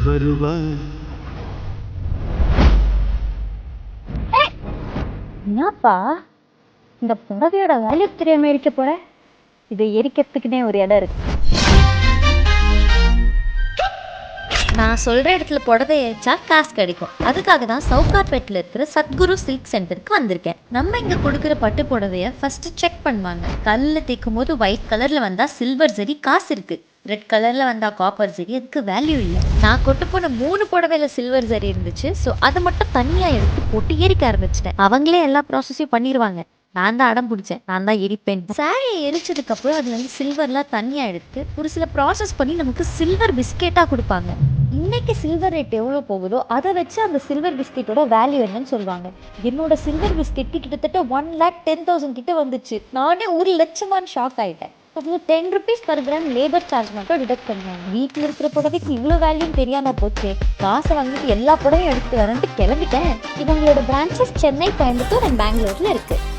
வருவாய். என்னப்பா இந்த புடவையோட வேல்யூ தெரியாம எரிக்க போற? இதை எரிக்கிறதுக்குனே ஒரு இடம் இருக்கு. நான் சொல்கிற இடத்துல புடவை எரிச்சா காசு கிடைக்கும். அதுக்காக தான் சவுகார்பேட்டில் இருக்கிற சத்குரு சில்க் சென்டருக்கு வந்திருக்கேன். நம்ம இங்கே கொடுக்குற பட்டு புடவையை ஃபஸ்ட்டு செக் பண்ணுவாங்க. கல்லில் தைக்கும் போது ஒயிட் கலரில் வந்தால் சில்வர் சரி காசு இருக்குது, ரெட் கலரில் வந்தால் காப்பர் சரி அதுக்கு வேல்யூ இல்லை. நான் கொண்டு போன 3 புடவையில் சில்வர் சரி இருந்துச்சு. ஸோ அதை மட்டும் தனியாக எடுத்து போட்டு எரிக்க ஆரம்பிச்சிட்டேன். அவங்களே எல்லா ப்ராசஸையும் பண்ணிடுவாங்க. நான் தான் அடம் பிடிச்சேன், நான் தான் எரிப்பேன். சாரியை எரிச்சதுக்கப்புறம் அது வந்து சில்வர்லாம் தனியாக எடுத்து ஒரு சில ப்ராசஸ் பண்ணி நமக்கு சில்வர் பிஸ்கெட்டாக கொடுப்பாங்க. இன்னைக்கு சில்வர் ரேட் எவ்வளோ போகுதோ அதை வச்சு அந்த சில்வர் பிஸ்கெட்டோட வேல்யூ என்னன்னு சொல்லுவாங்க. என்னோட சில்வர் பிஸ்கெட் கிட்டத்தட்ட 1,10,000 கிட்ட வந்துச்சு. நானே 1,00,000 ஷாக் ஆகிட்டேன். அது 10 rupees per gram labour charge மட்டும் டிடக்ட் பண்ணுவாங்க. வீட்டில் இருக்கிற புடவைக்கு இவ்வளோ வேல்யூன்னு தெரியாமல் போச்சு. காசை வாங்கிட்டு எல்லா புடவையும் எடுத்து வரேன்ட்டு கிளம்பிட்டேன். இவங்களோட பிரான்ச்சஸ் சென்னை, கோயம்புத்தூர் அண்ட் பெங்களூரில் இருக்குது.